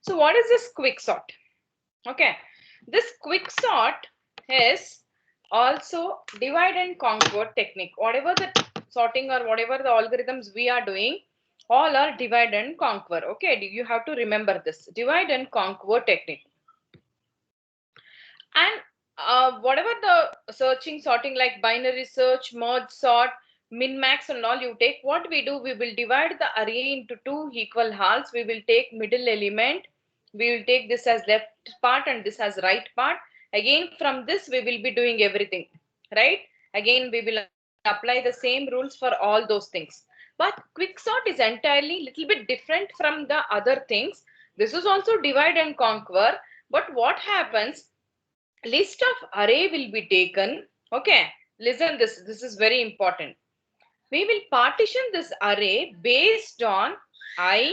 So what is this quick sort? Okay, this quick sort is also divide and conquer technique. Whatever the sorting or whatever the algorithms we are doing, all are divide and conquer. Okay, you have to remember this divide and conquer technique. And whatever the searching, sorting like binary search, merge sort, min max and all you take, what we do, we will divide the array into two equal halves. We will take middle element. We will take this as left part and this as right part. Again, from this, we will be doing everything, right? Again, we will apply the same rules for all those things. But quicksort is entirely little bit different from the other things. This is also divide and conquer. But what happens? List of array will be taken. Okay, listen, this is very important. We will partition this array based on I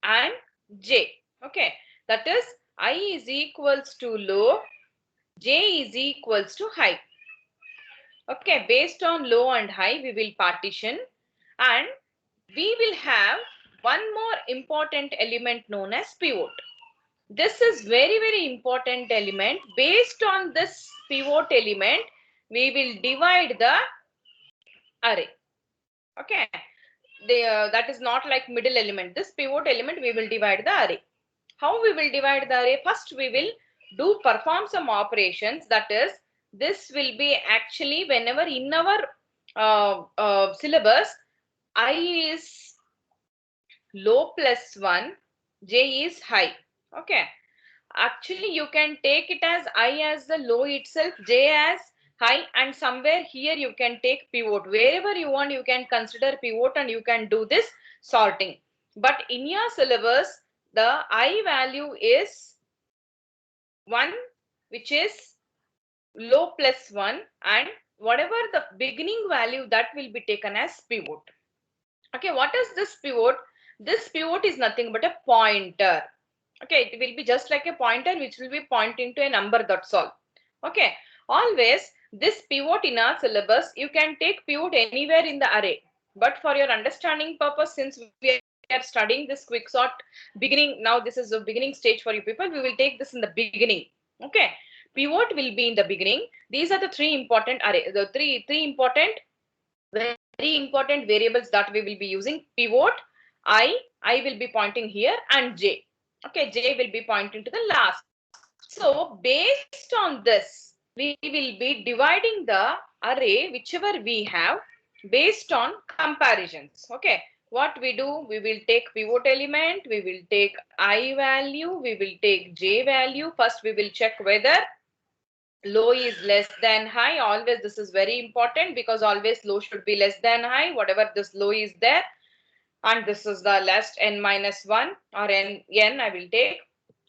and j. Okay, that is I is equals to low, j is equals to high. Okay, based on low and high we will partition, and we will have one more important element known as pivot. This is very important element. Based on this pivot element, we will divide the array. Okay, that is not like middle element. This pivot element we will divide the array. How we will divide the array? First we will perform some operations. That is, this will be actually whenever in our syllabus I is low plus 1, j is high. Okay, actually you can take it as I as the low itself, j as high, and somewhere here you can take pivot. Wherever you want you can consider pivot and you can do this sorting. But in your syllabus the I value is 1, which is low plus 1, and whatever the beginning value, that will be taken as pivot. Okay, what is this pivot? This pivot is nothing but a pointer. Okay, it will be just like a pointer which will be pointing to a number, that's all. Okay, always this pivot in our syllabus, you can take pivot anywhere in the array. But for your understanding purpose, since we are studying this quicksort beginning, now this is a beginning stage for you people, we will take this in the beginning. Okay, pivot will be in the beginning. These are the three important array, the three important, very important variables that we will be using. Pivot, I will be pointing here, and j. Okay, j will be pointing to the last. So based on this, we will be dividing the array whichever we have based on comparisons. Okay, what we do, we will take pivot element, we will take I value, we will take j value. First we will check whether low is less than high. Always this is very important, because always low should be less than high, whatever this low is there. And this is the last n minus 1 or n I will take.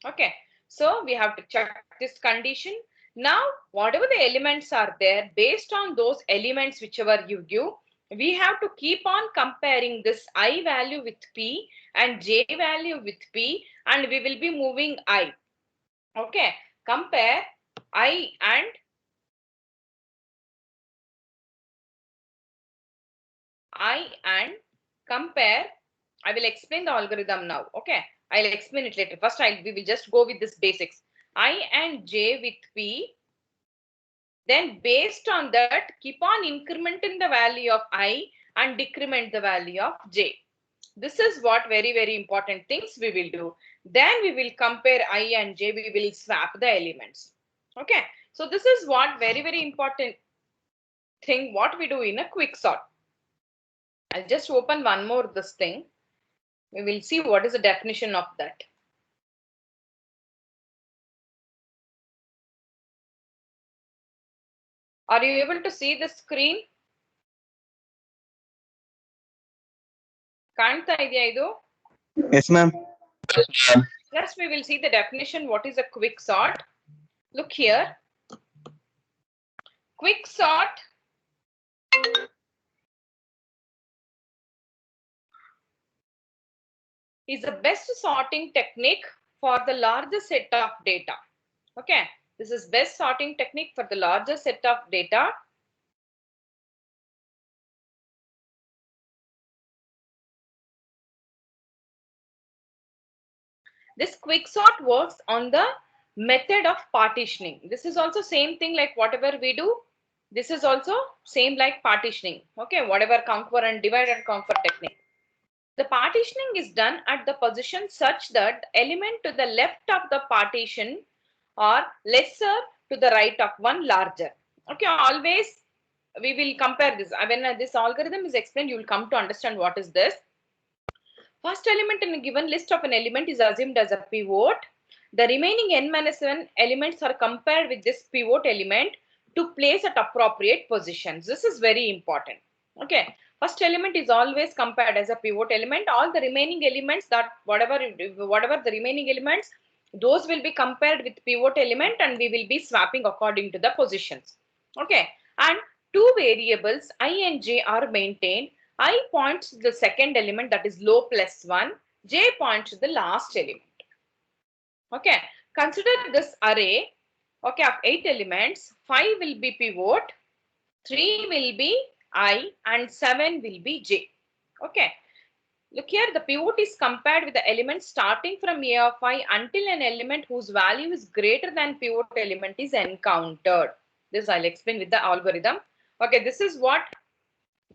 Okay, so we have to check this condition. Now whatever the elements are there, based on those elements whichever you give, we have to keep on comparing this I value with p and j value with p, and we will be moving I. Okay, compare I and compare. I will explain the algorithm now. Okay, I'll explain it later. First we will just go with this basics. I and j with p, then based on that keep on incrementing the value of I and decrement the value of j. This is what very important things we will do. Then we will compare I and j, we will swap the elements. Okay, so this is what very important thing what we do in a quick sort. I'll just open one more this thing. We will see what is the definition of that. Are you able to see the screen? Kanta idea idu? Yes, ma'am. First we will see the definition. What is a quick sort? Look here. Quick sort is the best sorting technique for the larger set of data. Okay, this is best sorting technique for the larger set of data. This quicksort works on the method of partitioning. This is also same thing like whatever we do. This is also same like partitioning. Okay, whatever conquer and divide and conquer technique. The partitioning is done at the position such that the element to the left of the partition are lesser to the right of one larger. Okay, always we will compare this. When this algorithm is explained, you will come to understand what is this. First element in a given list of an element is assumed as a pivot. The remaining n-1 elements are compared with this pivot element to place at appropriate positions. This is very important. Okay. First element is always compared as a pivot element. All the remaining elements, that whatever the remaining elements, those will be compared with pivot element and we will be swapping according to the positions. Okay. And two variables I and j are maintained. I points to the second element, that is low plus 1. J points to the last element. Okay. Consider this array, okay, of 8 elements. 5 will be pivot, 3 will be I, and 7 will be J. Okay. Look here, the pivot is compared with the element starting from A of I until an element whose value is greater than pivot element is encountered. This I'll explain with the algorithm. Okay, this is what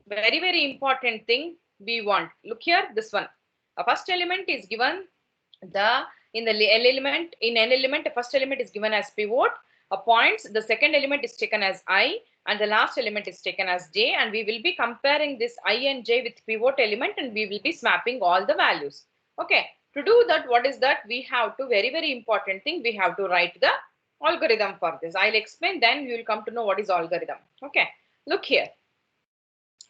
very important thing we want. Look here, this one. A first element is given the in the element in n element, the first element is given as pivot. A points, the second element is taken as I, and the last element is taken as j, and we will be comparing this I and j with pivot element, and we will be swapping all the values. Okay, to do that, what is that? We have to, very important thing, we have to write the algorithm for this. I'll explain, then you will come to know what is algorithm. Okay, look here.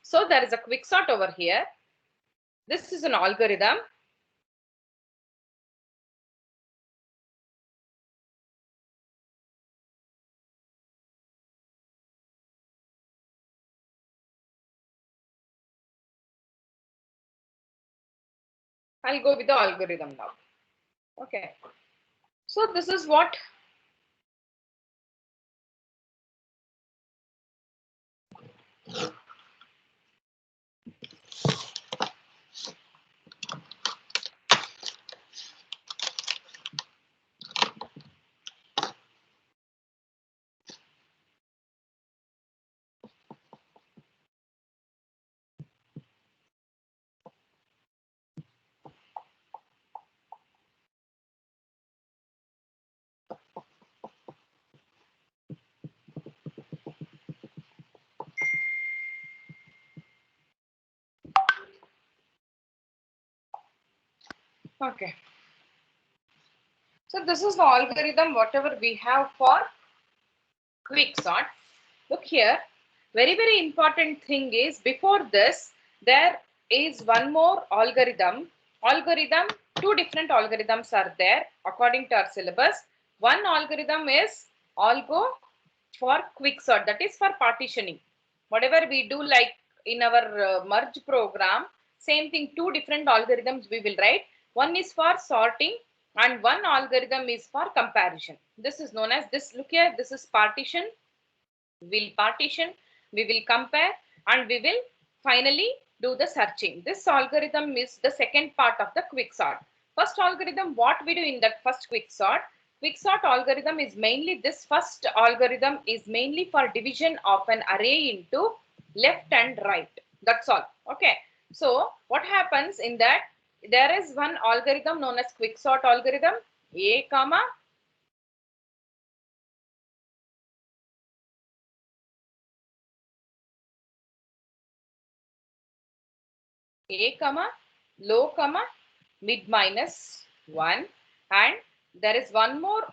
So there is a quicksort over here. This is an algorithm. I'll go with the algorithm now. Okay. So this is what okay. So this is the algorithm whatever we have for quicksort. Look here, very important thing is before this there is one more algorithm. Two different algorithms are there according to our syllabus. One algorithm is algo for quicksort, that is for partitioning. Whatever we do like in our merge program, same thing, two different algorithms we will write. One is for sorting and one algorithm is for comparison. This is known as this. Look here, this is partition. We'll partition, we will compare, and we will finally do the searching. This algorithm is the second part of the quicksort. First algorithm, what we do in that first quicksort algorithm is mainly, this first algorithm is mainly for division of an array into left and right. That's all. Okay. So what happens in that, there is one algorithm known as quicksort algorithm. A comma low comma mid minus 1, and there is one more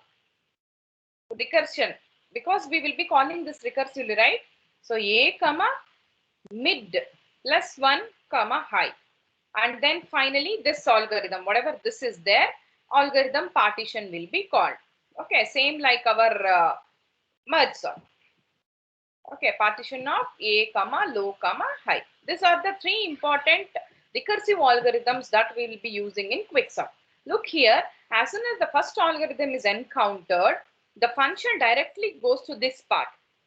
recursion because we will be calling this recursively, right? So a comma mid plus 1 comma high, and then finally this algorithm, whatever this is there, algorithm partition will be called. Okay, same like our merge sort. Okay, partition of a comma low comma high. These are the three important recursive algorithms that we will be using in quicksort. Look here, as soon as the first algorithm is encountered, the function directly goes to this part.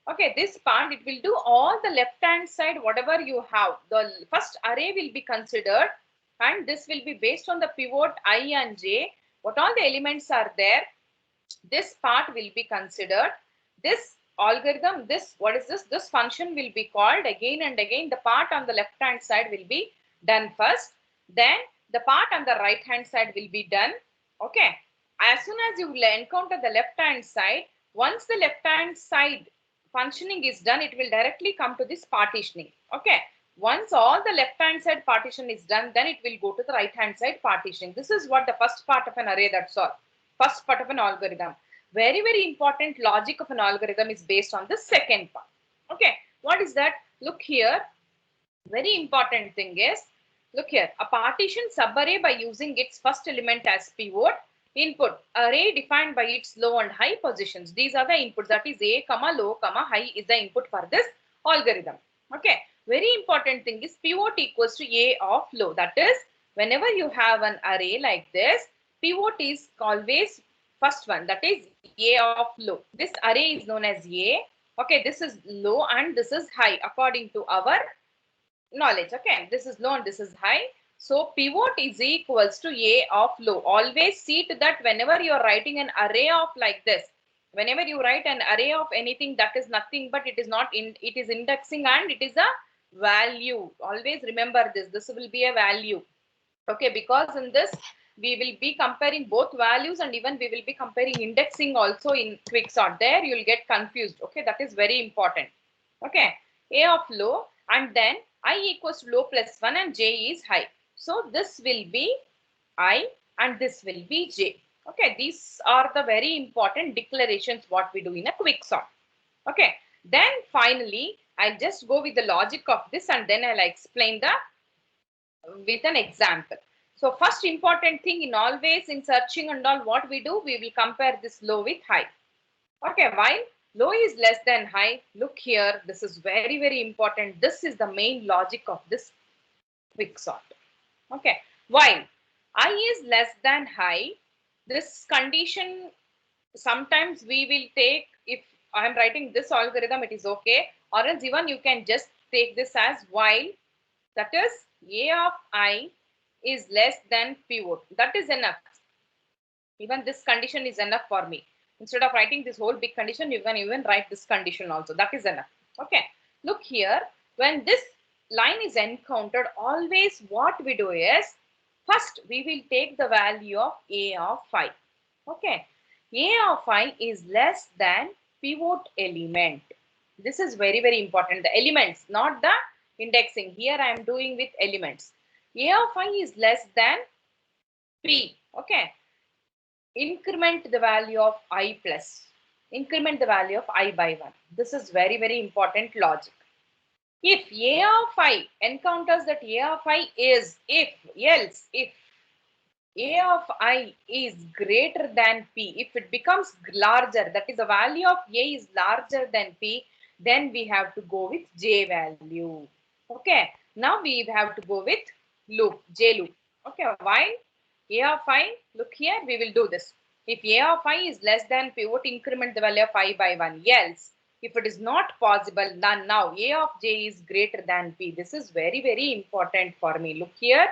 Okay, this part, it will do all the left hand side, whatever you have. The first array will be considered, and this will be based on the pivot I and j. what all the elements are there, this part will be considered. This algorithm, this, what is this? This function will be called again and again. The part on the left hand side will be done first. Then the part on the right hand side will be done. Okay. As soon as you will encounter the left hand side, once the left hand side functioning is done, it will directly come to this partitioning. Okay. Once all the left hand side partition is done, then it will go to the right hand side partitioning. This is what the first part of an array, that's all. First part of an algorithm. Very, very important logic of an algorithm is based on the second part. Okay. What is that? Look here. Very important thing is, look here, a partition subarray by using its first element as pivot. Input, array defined by its low and high positions. These are the inputs, that is a comma low comma high is the input for this algorithm. Okay. Very important thing is pivot equals to a of low. That is, whenever you have an array like this, pivot is always first one, that is a of low. This array is known as a. Okay, this is low and this is high according to our knowledge. Okay, this is low and this is high. So pivot is equals to a of low. Always see to that whenever you are writing an array of like this, whenever you write an array of anything, that is nothing but it is not in, it is indexing and it is a value. Always remember this. This will be a value. Okay, because in this we will be comparing both values and even we will be comparing indexing also in quicksort. There you will get confused. Okay, that is very important. Okay, a of low and then I equals to low plus 1 and j is high. So this will be I and this will be j. Okay, these are the very important declarations what we do in a quicksort. Okay, then finally I'll just go with the logic of this and then I'll explain the with an example. So first important thing in always in searching and all, what we do, we will compare this low with high. Okay, while low is less than high, look here, this is very, very important. This is the main logic of this quicksort. Okay, while I is less than high, this condition sometimes we will take, if I am writing this algorithm, it is okay, or else even you can just take this as while, that is a of I is less than pivot. That is enough. Even this condition is enough for me. Instead of writing this whole big condition, you can even write this condition also. That is enough. Okay. Look here. When this line is encountered, always what we do is, first we will take the value of a of I. Okay. A of I is less than pivot element. This is very, very important. The elements, not the indexing. Here I am doing with elements. A of I is less than P. Okay. Increment the value of I plus. Increment the value of I by 1. This is very, very important logic. If A of I encounters that A of I is, if, else, if A of I is greater than P, if it becomes larger, that is the value of A is larger than P, then we have to go with J value. Okay. Now we have to go with loop, J loop. Okay. Why? A of I, look here, we will do this. If A of I is less than pivot, increment the value of I by 1. Else, if it is not possible, then now A of J is greater than P. This is very, very important for me. Look here.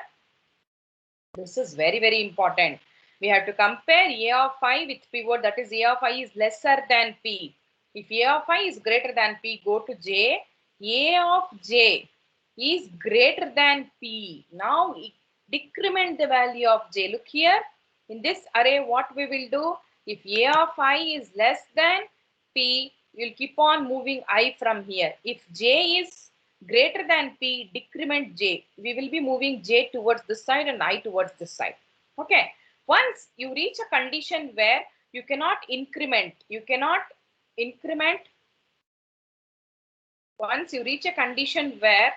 This is very, very important. We have to compare A of I with pivot, that is A of I is lesser than P. If A of I is greater than P, go to J. A of J is greater than P. Now decrement the value of J. Look here. In this array, what we will do? If A of I is less than P, we will keep on moving I from here. If J is greater than P, decrement J. We will be moving J towards this side and I towards this side. Okay. Once you reach a condition where you cannot increment, once you reach a condition where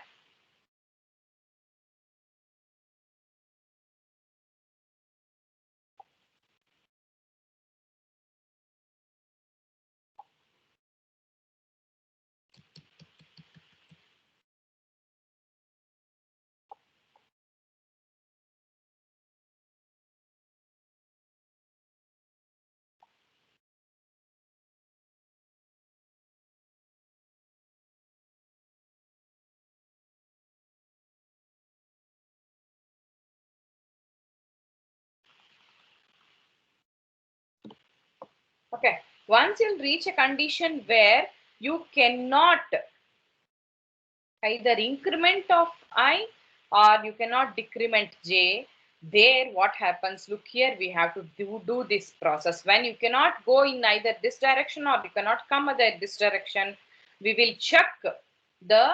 Okay. Once you'll reach a condition where you cannot either increment of I or you cannot decrement J, there what happens? Look here, we have to do this process. When you cannot go in either this direction or you cannot come either this direction, we will check the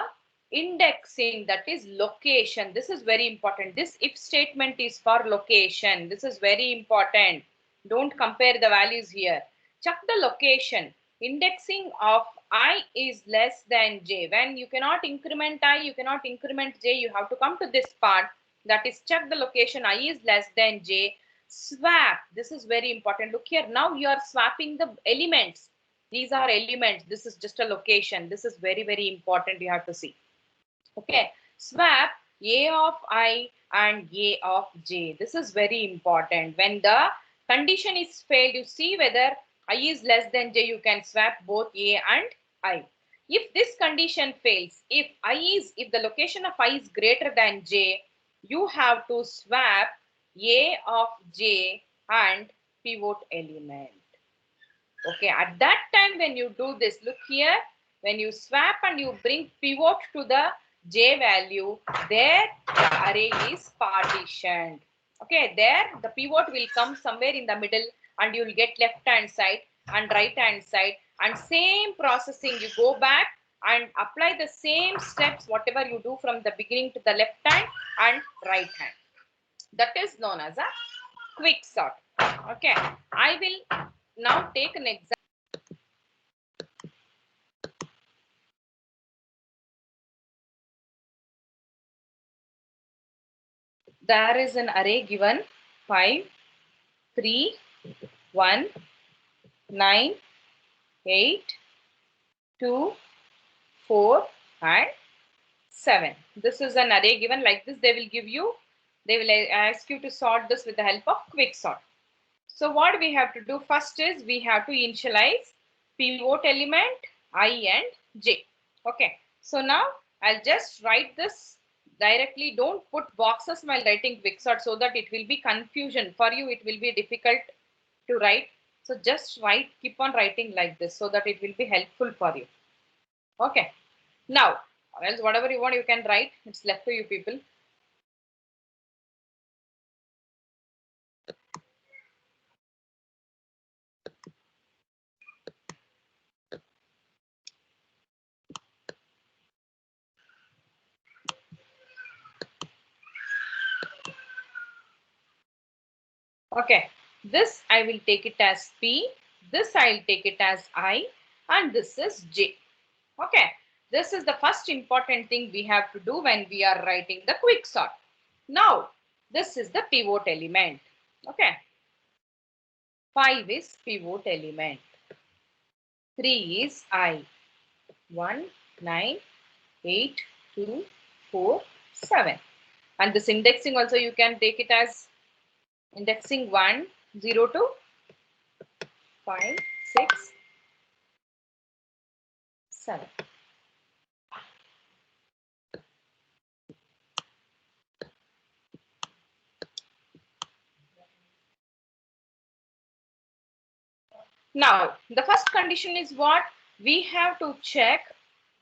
indexing, that is location. This is very important. This if statement is for location. This is very important. Don't compare the values here. Check the location. Indexing of I is less than j. When you cannot increment I, you cannot increment j, you have to come to this part, that is check the location I is less than j. Swap. This is very important. Look here, now you are swapping the elements. These are elements. This is just a location. This is very, very important. You have to see. Okay. Swap a of I and a of j. This is very important. When the condition is failed, you see whether I is less than j, you can swap both a and I. If this condition fails, if the location of I is greater than j, you have to swap a of j and pivot element. Okay, at that time when you do this, look here, when you swap and you bring pivot to the j value, there the array is partitioned. Okay, there the pivot will come somewhere in the middle and you will get left hand side and right hand side, and same processing, you go back and apply the same steps whatever you do from the beginning to the left hand and right hand. That is known as a quick sort. Okay, I will now take an example. There is an array given 5, 3, 1, 9, 8, 2, 4, and 7. This is an array given like this. They will ask you to sort this with the help of quick sort. So what we have to do first is we have to initialize pivot element I and j. Okay. So now I'll just write this directly. Don't put boxes while writing quicksort so that it will be confusion for you. It will be difficult to write. So just write, keep on writing like this so that it will be helpful for you. Okay. Now, or else whatever you want, you can write. It's left to you people. Okay, this I will take it as P, this I will take it as I, and this is J. Okay, this is the first important thing we have to do when we are writing the quick sort. Now, this is the pivot element. Okay, 5 is pivot element, 3 is I, 1, 9, 8, 2, 4, 7. And this indexing also you can take it as indexing 1, 0 to 5, 6, 7. Now, the first condition is what? We have to check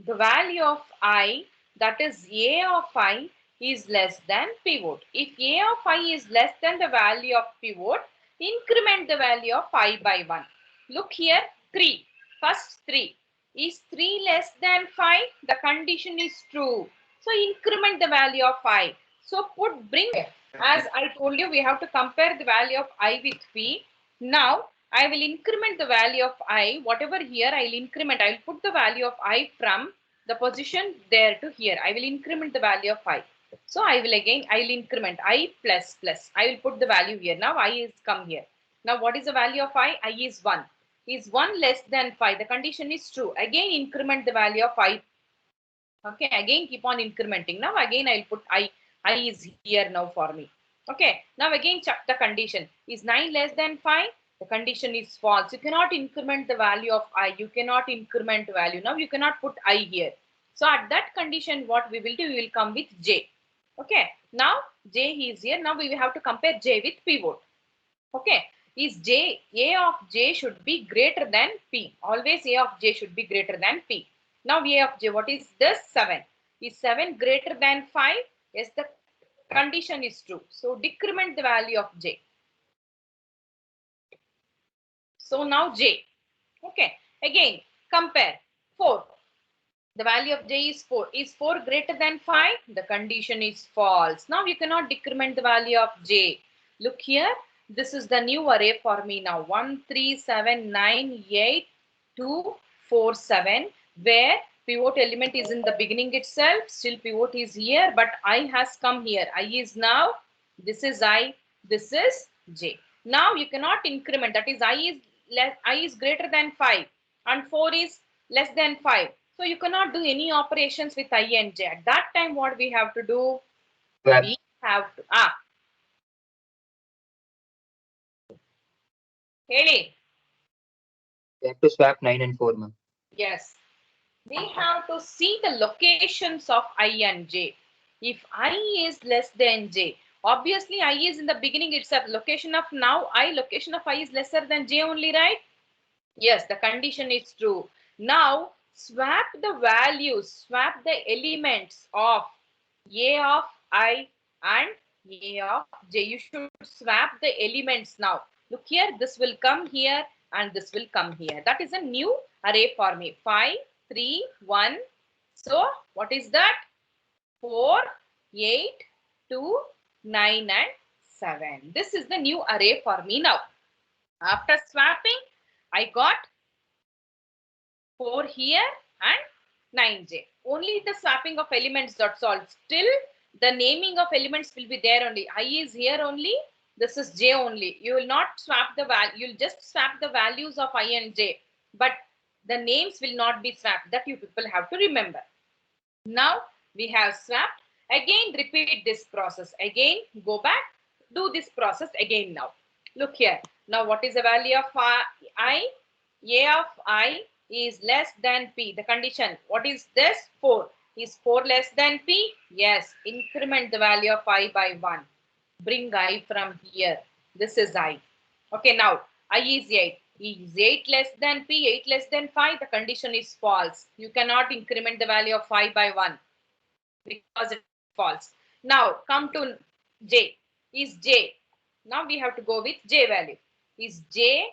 the value of I, that is a of I is less than pivot. If a of I is less than the value of pivot, increment the value of I by 1. Look here, 3. First 3. Is 3 less than 5? The condition is true. So increment the value of I. So bring, as I told you, we have to compare the value of I with P. Now, I will increment the value of I, whatever here I will increment, I will put the value of I from the position there to here. I will increment the value of I. So I will increment I plus plus. I will put the value here. Now I is come here. Now what is the value of I? I is 1. Is 1 less than 5? The condition is true. Again increment the value of I. Okay, again keep on incrementing. Now again I will put I is here now for me. Okay, now again check the condition. Is 9 less than 5? The condition is false. You cannot increment the value of I. You cannot increment value. Now you cannot put I here. So at that condition, what we will do, we will come with J. Okay, now J is here. Now we will have to compare J with pivot. Okay, is J. A of J should be greater than P. Always A of J should be greater than P. Now A of J, what is this? 7. Is 7 greater than 5? Yes, the condition is true. So decrement the value of J. So now J. Okay. Again, compare. 4. The value of J is 4. Is 4 greater than 5? The condition is false. Now you cannot decrement the value of J. Look here. This is the new array for me now. 1, 3, 7, 9, 8, 2, 4, 7. Where pivot element is in the beginning itself. Still pivot is here. But I has come here. I is now. This is I. This is J. Now you cannot increment. That is I is greater than 5. And 4 is less than 5. So you cannot do any operations with I and J. At that time, what we have to do? Swap. We have to, Haley, We have to swap 9 and 4, ma'am. yes. We have to see the locations of I and J. If I is less than J, obviously I is in the beginning itself. Location of now, location of I is lesser than J only, right? Yes, the condition is true. Now, swap the values, swap the elements of A of I and A of J. You should swap the elements now. Look here, this will come here and this will come here. That is a new array for me. 5, 3, 1. So, what is that? 4, 8, 2, 9 and 7. This is the new array for me now. After swapping, I got 4 here and 9J. Only the swapping of elements, that's all. Still, the naming of elements will be there only. I is here only. This is J only. You will not swap the value. You'll just swap the values of I and J. But the names will not be swapped. That you people have to remember. Now, we have swapped. Again, repeat this process. Again, go back. Do this process again now. Look here. Now, what is the value of I? A of I is less than P. The condition, what is this? 4. Is 4 less than P? Yes. Increment the value of I by 1. Bring I from here. This is I. Okay, now I is 8. Is 8 less than P? 8 less than 5? The condition is false. You cannot increment the value of 5 by 1 because it's false. Now come to J. Is J. Now we have to go with J value. Is J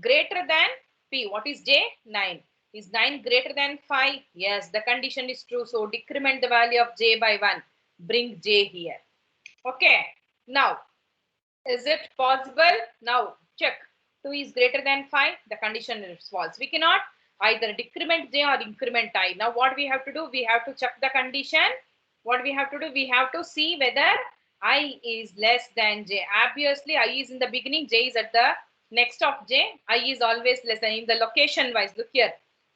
greater than P? What is J? 9. Is 9 greater than 5? Yes, the condition is true. So decrement the value of J by 1. Bring J here. Okay. Now, is it possible? Now check. 2 is greater than 5. The condition is false. We cannot either decrement J or increment I. Now what we have to do? We have to check the condition. What we have to do? We have to see whether I is less than J. Obviously, I is in the beginning, J is at the next of J. I is always less than in the location wise. Look here.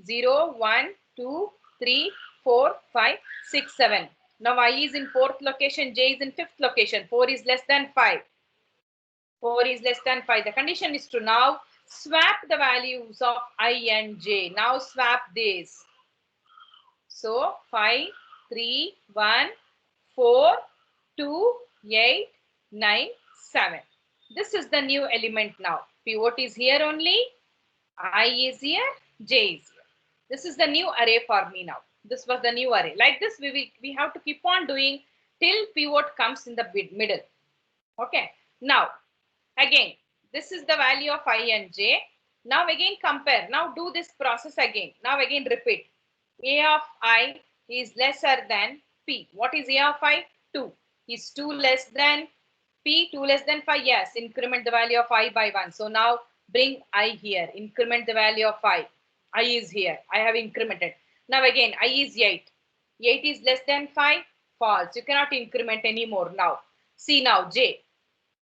0, 1, 2, 3, 4, 5, 6, 7. Now I is in 4th location, J is in 5th location. 4 is less than 5. 4 is less than 5. The condition is true. Now swap the values of I and J. Now swap this. So 5, 3, 1, 4, 2, 8, 9, 7. This is the new element now. Pivot is here only. I is here. J is here. This is the new array for me now. This was the new array. Like this, we have to keep on doing till pivot comes in the middle. Okay. Now, again, this is the value of I and J. Now again compare. Now do this process again. Now again repeat. A of I is lesser than P. What is A of I? 2. Is 2 less than P? 2 less than 5? Yes. Increment the value of I by 1. So now bring I here. Increment the value of I. I is here. I have incremented. Now again, I is 8. 8 is less than 5? False. You cannot increment anymore now. See now, J.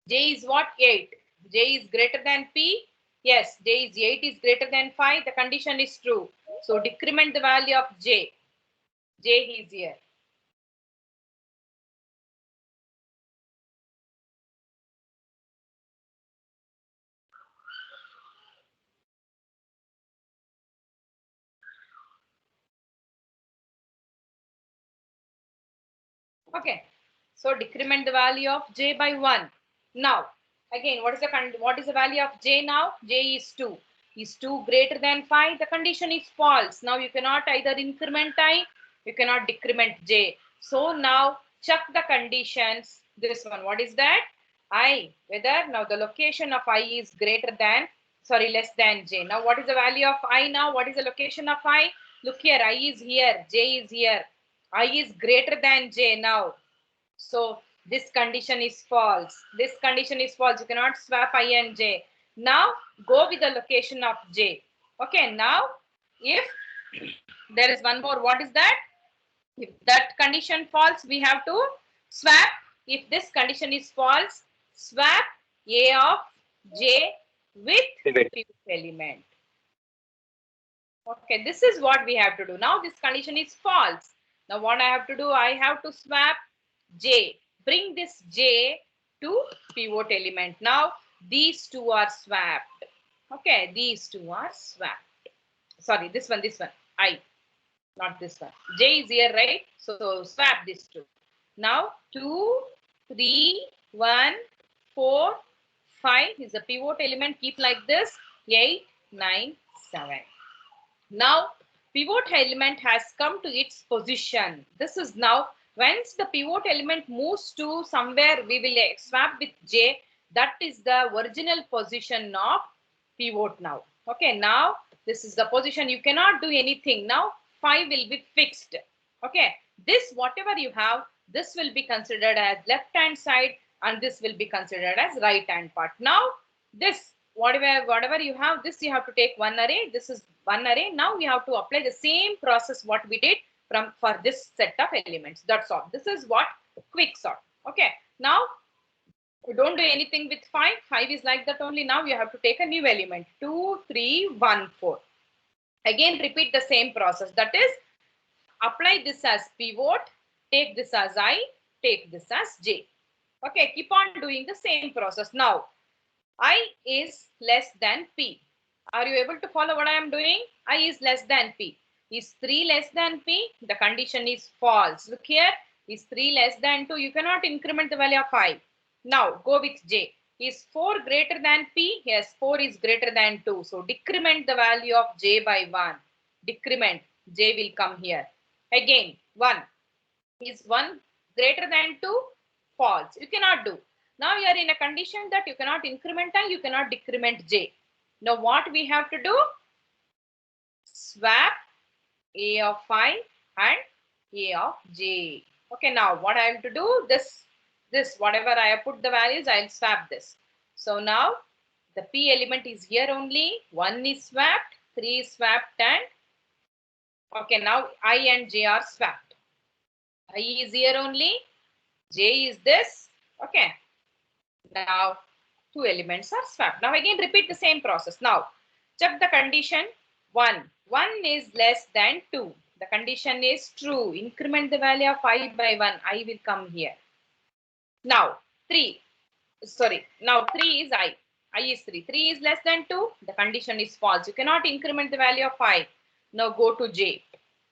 J is what? 8. J is greater than P? Yes, J is 8 is greater than 5. The condition is true. So decrement the value of J. J is here. Okay. So decrement the value of J by 1. Now, Again, what is the value of j now? J is 2. Is 2 greater than 5? The condition is false. Now you cannot either increment I, you cannot decrement j. So now check the conditions. This one, what is that? I, whether now the location of I is greater than, sorry, less than j. Now what is the value of I now? What is the location of I? Look here, I is here, j is here. I is greater than j now. So this condition is false. This condition is false. You cannot swap I and j. Now go with the location of j. Okay, now if there is one more, what is that? If that condition false, we have to swap. If this condition is false, swap a of j with Pivot. pivot element. Okay, this is what we have to do. Now this condition is false. Now what I have to do? I have to swap j. Bring this j to pivot element. Now these two are swapped. Okay, these two are swapped. Sorry, this one, I, not this one. J is here, right? So swap these two. Now 2, 3, 1, 4, 5 is a pivot element. Keep like this. 8, 9, 7. Now pivot element has come to its position. This is now once the pivot element moves to somewhere, we will swap with j. That is the original position of pivot now. Okay, now this is the position. You cannot do anything. Now 5 will be fixed. Okay, this whatever you have, this will be considered as left hand side and this will be considered as right hand part. Now this whatever you have, this you have to take one array. This is one array. Now we have to apply the same process what we did for this set of elements. That's all. This is what quick sort. Okay, now don't do anything with 5. 5 is like that only. Now you have to take a new element. 2, 3, 1, 4. Again repeat the same process. That is, apply this as pivot, take this as I, take this as j. Okay, keep on doing the same process. Now I is less than P. Are you able to follow what I am doing? I is less than P. Is 3 less than P? The condition is false. Look here. Is 3 less than 2? You cannot increment the value of 5. Now go with J. Is 4 greater than P? Yes, 4 is greater than 2. So decrement the value of J by 1. Decrement. J will come here. Again, 1. Is 1 greater than 2? False. You cannot do. Now you are in a condition that you cannot increment I, you cannot decrement j. Now what we have to do? Swap a of I and a of j. Okay, now what I have to do? This whatever I have put the values, I'll swap this. So now the P element is here only. 1 is swapped, 3 is swapped, and okay, now I and j are swapped. I is here only, j is this. Okay. Now, two elements are swapped. Now, again, repeat the same process. Now, check the condition. 1. 1 is less than 2. The condition is true. Increment the value of I by 1. I will come here. Now, 3. Sorry. Now, 3 is I. I is 3. 3 is less than 2. The condition is false. You cannot increment the value of I. Now, go to J.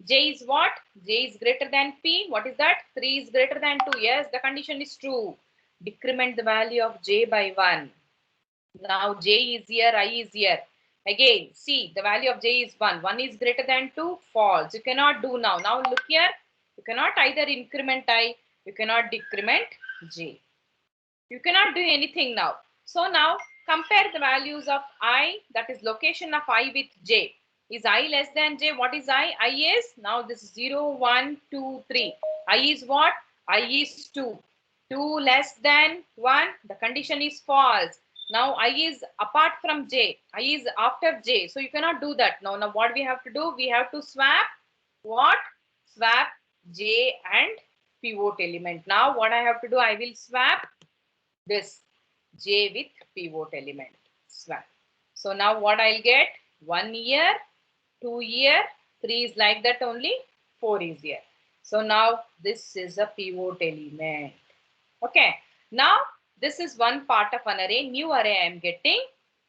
J is what? J is greater than P. What is that? 3 is greater than 2. Yes, the condition is true. Decrement the value of j by 1. Now j is here, I is here. Again, see, the value of j is 1. 1 is greater than 2, false. You cannot do now. Now look here. You cannot either increment I, you cannot decrement j. You cannot do anything now. So now compare the values of I, that is location of I with j. Is I less than j? What is I? I is, now this is 0, 1, 2, 3. I is what? I is 2. 2 less than 1, the condition is false. Now I is apart from j, I is after j, so you cannot do that. Now what we have to do? We have to swap what? Swap j and pivot element. Now what I have to do? I will swap this j with pivot element. Swap. So now what I'll get? 1 here, 2 here, 3 is like that only, 4 is here. So now this is a pivot element. Okay, now this is one part of an array, new array I am getting.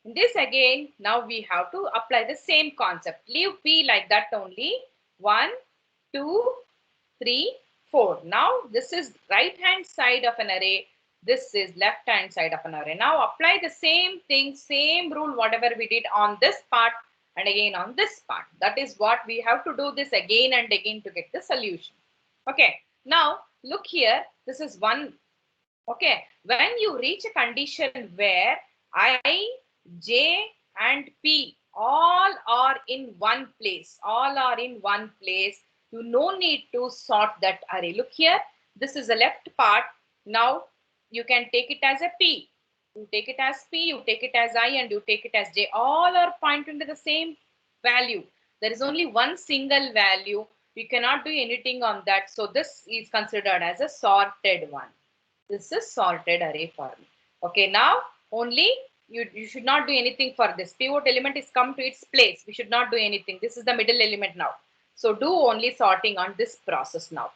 In this again, now we have to apply the same concept. Leave P like that only. 1, 2, 3, 4. Now this is right hand side of an array. This is left hand side of an array. Now apply the same thing, same rule, whatever we did on this part and again on this part. That is what we have to do this again and again to get the solution. Okay, now look here, this is one. Okay, when you reach a condition where I, J and P all are in one place, you no need to sort that array. Look here, this is the left part. Now you can take it as a P. You take it as P, you take it as I, and you take it as J. All are pointing to the same value. There is only one single value. We cannot do anything on that. So this is considered as a sorted one. This is sorted array for me. Okay, now only you should not do anything for this. Pivot element is come to its place. We should not do anything. This is the middle element now. So do only sorting on this process now.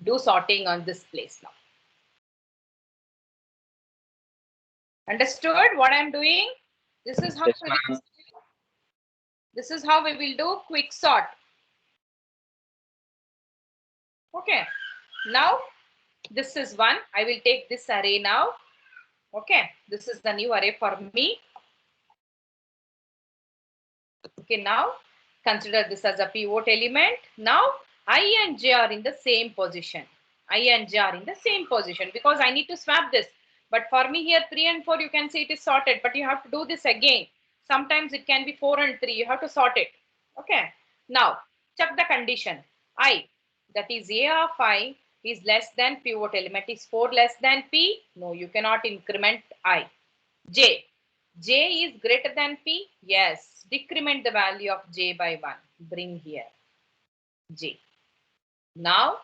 Do sorting on this place now. Understood what I'm doing? This is how Yes, we ma'am. this is how we will do quick sort. Okay, now this is one. I will take this array now. Okay, this is the new array for me. Okay, now consider this as a pivot element. Now I and J are in the same position. I and J are in the same position because I need to swap this. But for me here 3 and 4 you can see it is sorted, but you have to do this again. Sometimes it can be 4 and 3. You have to sort it. Okay. Now check the condition. I, that is A of I, is less than pivot element. Is 4 less than P? No, you cannot increment I. J. J is greater than P? Yes. Decrement the value of J by 1. Bring here J. Now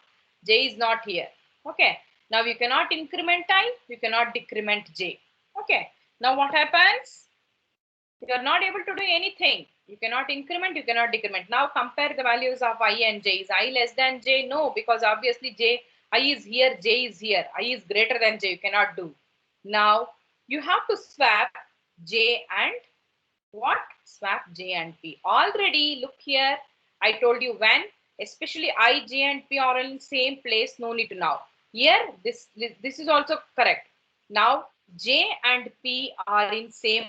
J is not here. Okay. Now you cannot increment I, you cannot decrement J. Okay. Now what happens? You are not able to do anything. You cannot increment, you cannot decrement. Now compare the values of I and J. Is I less than J? No, because obviously I is here, J is here. I is greater than J. You cannot do. Now you have to swap J and what? Swap J and P. Already look here. I told you when, especially I, J and P are in same place, no need to now. Here, this is also correct. Now J and P are in same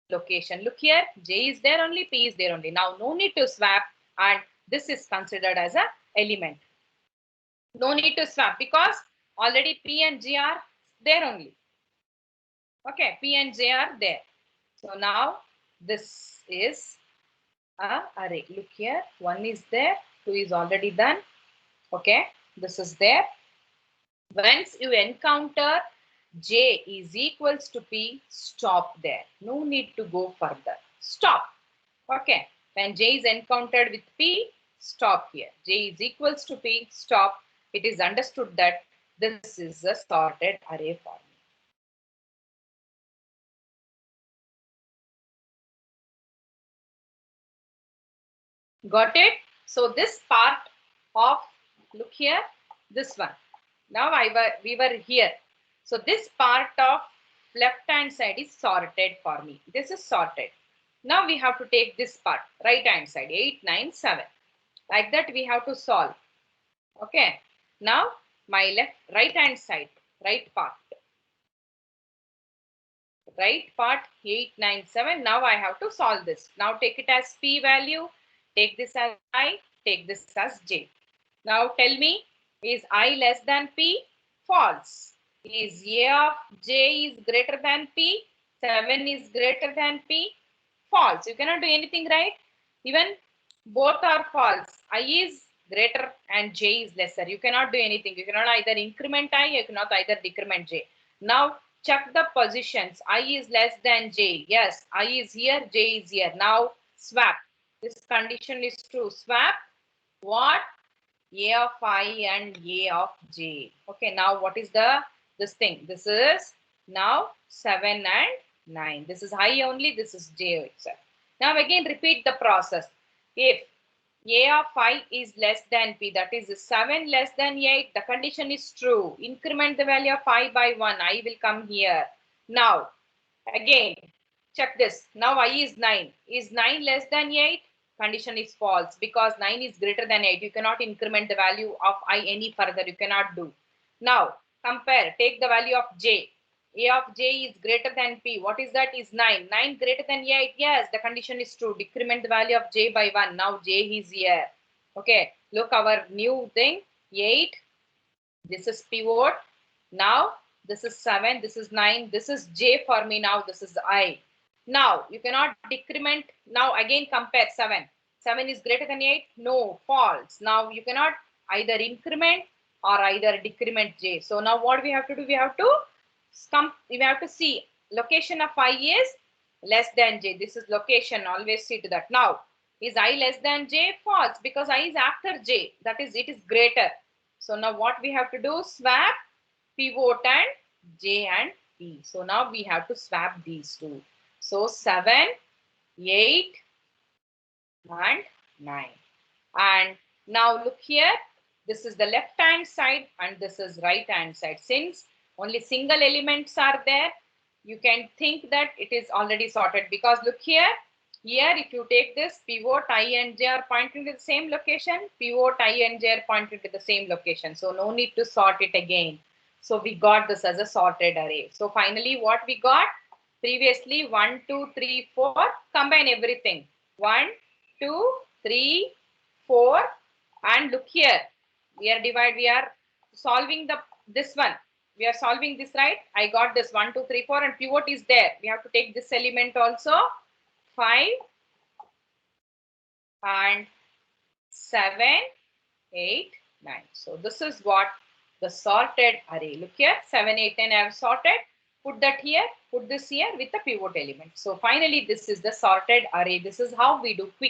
location. Look here, J is there only, P is there only. Now no need to swap, and this is considered as a element. No need to swap because already P and J are there only. Okay, P and J are there. So now this is a array. Look here, 1 is there, 2 is already done. Okay, this is there. Once you encounter J is equals to P, stop there. No need to go further. Stop. Okay, when J is encountered with P, stop here. J is equals to P, stop. It is understood that this is a sorted array form. Got it? So this part of, look here, this one. Now we were here. So this part of left hand side is sorted for me. This is sorted. Now we have to take this part, right hand side, 8, 9, 7. Like that we have to solve. Okay. Now my right hand side, right part. Right part 8, 9, 7. Now I have to solve this. Now take it as P value. Take this as I. Take this as J. Now tell me, is I less than P? False. Is A of J is greater than P? 7 is greater than P? False. You cannot do anything, right? Even both are false. I is greater and J is lesser. You cannot do anything. You cannot either increment I, you cannot either decrement J. Now check the positions. I is less than J. Yes, I is here, J is here. Now swap. This condition is true. Swap what? A of I and A of J. Okay, now what is this thing? This is now 7 and 9. This is I only, this is J itself. Now again repeat the process. If A of I is less than P, that is 7 less than 8, the condition is true. Increment the value of I by 1, I will come here. Now again check this. Now I is 9. Is 9 less than 8? Condition is false because 9 is greater than 8. You cannot increment the value of I any further. You cannot do. Now Compare. Take the value of j. A of j is greater than p. What is that? Is 9. 9 greater than 8. Yes, the condition is true. Decrement the value of j by 1. Now j is here. Okay. Look, our new thing. 8. This is pivot. Now this is 7. This is 9. This is j for me. Now this is I. Now you cannot decrement. Now again compare 7. 7 is greater than 8. No, false. Now you cannot either increment or either decrement j. So now what we have to do? We have to see location of I is less than j. This is location. Always see to that. Now is I less than j? False, because I is after j. That is, it is greater. So now what we have to do? Swap pivot and j and p. So now we have to swap these two. So 7, 8 and 9. And now look here. This is the left hand side and this is right hand side. Since only single elements are there, you can think that it is already sorted, because look here. Here, if you take this, pivot I and j are pointing to the same location. Pivot I and j are pointing to the same location. So no need to sort it again. So we got this as a sorted array. So finally, what we got? Previously 1, 2, 3, 4. Combine everything. 1, 2, 3, 4. And look here. We are solving this one. We are solving this, right? I got this 1, 2, 3, 4, and pivot is there. We have to take this element also. 5 and 7, 8, 9. So this is what the sorted array. Look here, 7, 8, 10 I have sorted. Put that here, put this here with the pivot element. So finally, this is the sorted array. This is how we do quick